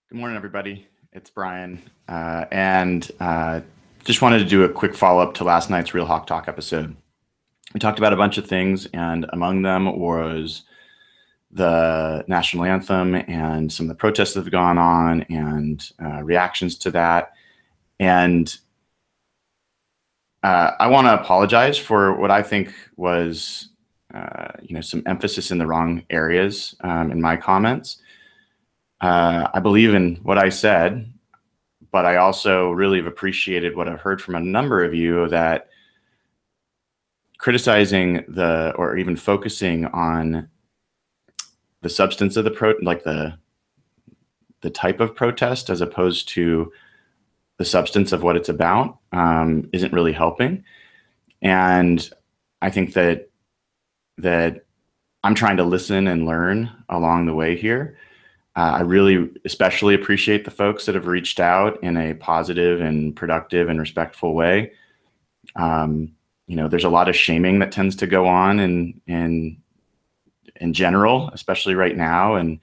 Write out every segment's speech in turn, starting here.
Good morning, everybody. It's Brian, and just wanted to do a quick follow-up to last night's Real Hawk Talk episode. We talked about a bunch of things, and among them was the national anthem and some of the protests that have gone on and reactions to that. And I want to apologize for what I think was, some emphasis in the wrong areas in my comments. I believe in what I said, but I also really have appreciated what I've heard from a number of you, that criticizing or even focusing on the substance of the type of protest as opposed to the substance of what it's about isn't really helping. And I think that I'm trying to listen and learn along the way here. I really especially appreciate the folks that have reached out in a positive and productive and respectful way. There's a lot of shaming that tends to go on in general, especially right now, and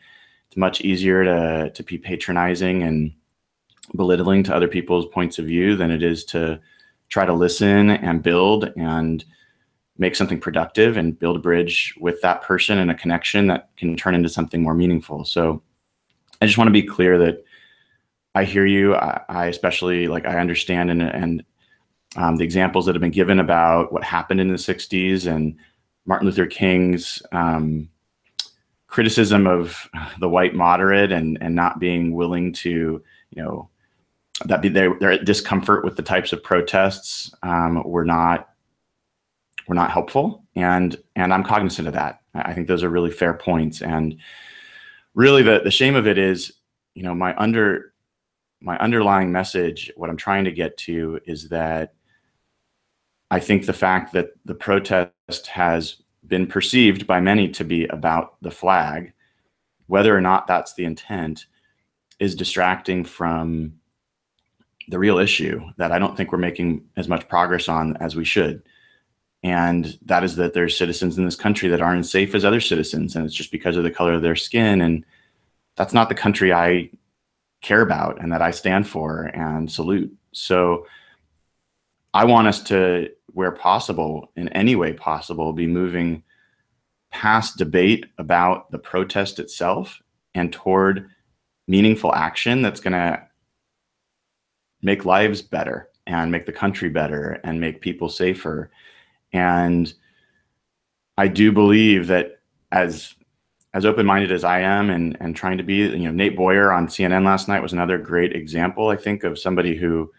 it's much easier to be patronizing and belittling to other people's points of view than it is to try to listen and build and make something productive and build a bridge with that person and a connection that can turn into something more meaningful. So I just want to be clear that I hear you. I especially I understand and the examples that have been given about what happened in the 60s and Martin Luther King's criticism of the white moderate and not being willing to, they're at discomfort with the types of protests were not helpful. And I'm cognizant of that. I think those are really fair points. And really, the shame of it is, my underlying message, what I'm trying to get to is that I think the fact that the protest has been perceived by many to be about the flag, whether or not that's the intent, is distracting from the real issue that I don't think we're making as much progress on as we should. And that is that there's citizens in this country that aren't as safe as other citizens, and it's just because of the color of their skin. And that's not the country I care about and that I stand for and salute. So I want us to, where possible, in any way possible, be moving past debate about the protest itself and toward meaningful action that's going to make lives better and make the country better and make people safer. And I do believe that as open-minded as I am and trying to be, Nate Boyer on CNN last night was another great example, I think, of somebody who,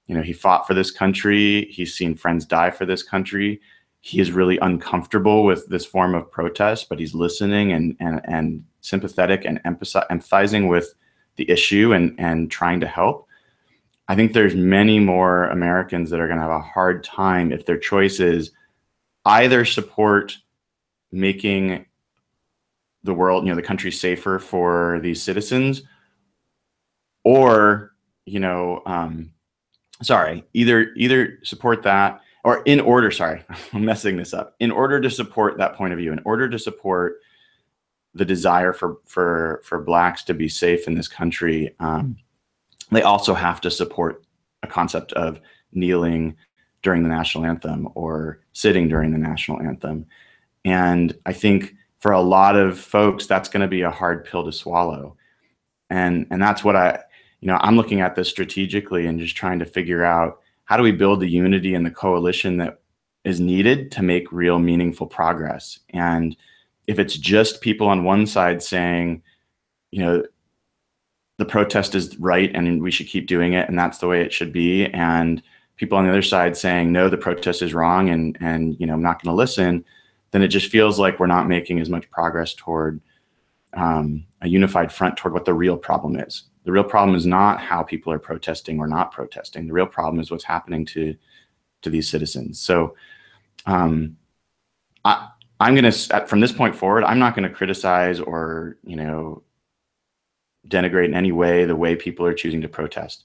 he fought for this country. He's seen friends die for this country. He is really uncomfortable with this form of protest, but he's listening and sympathetic and empathizing with the issue and trying to help. I think there's many more Americans that are going to have a hard time if their choice is either support making the world, the country safer for these citizens, or, either support that, or I'm messing this up. In order to support that point of view, in order to support the desire for Blacks to be safe in this country, they also have to support a concept of kneeling during the national anthem or sitting during the national anthem. And I think for a lot of folks, that's going to be a hard pill to swallow. And that's what I'm looking at this strategically and just trying to figure out, how do we build the unity and the coalition that is needed to make real meaningful progress? And if it's just people on one side saying, the protest is right and we should keep doing it and that's the way it should be, and people on the other side saying, no, the protest is wrong and I'm not going to listen, then it just feels like we're not making as much progress toward a unified front toward what the real problem is. The real problem is not how people are protesting or not protesting. The real problem is what's happening to these citizens. So I'm going to, from this point forward, I'm not going to criticize or, denigrate in any way the way people are choosing to protest.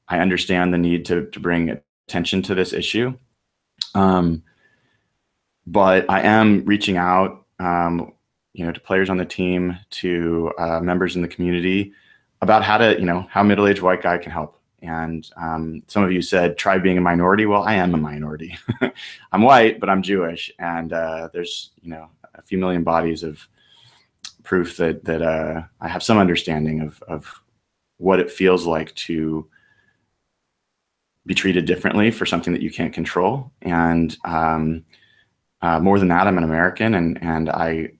I understand the need to bring attention to this issue. But I am reaching out, to players on the team, to members in the community, about how to, how a middle-aged white guy can help. And some of you said, try being a minority. Well, I am a minority. I'm white, but I'm Jewish. And there's, a few million bodies of proof that I have some understanding of what it feels like to be treated differently for something that you can't control. And more than that, I'm an American, and I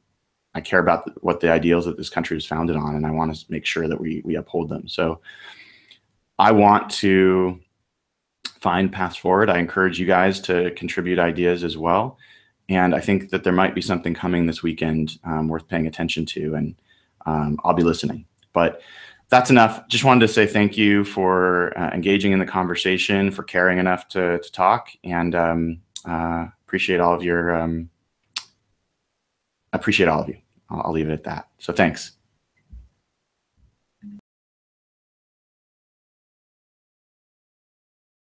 care about what the ideals that this country was founded on, and I want to make sure that we uphold them. So I want to find paths forward. I encourage you guys to contribute ideas as well. And I think that there might be something coming this weekend worth paying attention to, and I'll be listening. But that's enough. Just wanted to say thank you for engaging in the conversation, for caring enough to talk, and appreciate all of your, appreciate all of you. I'll leave it at that. So thanks.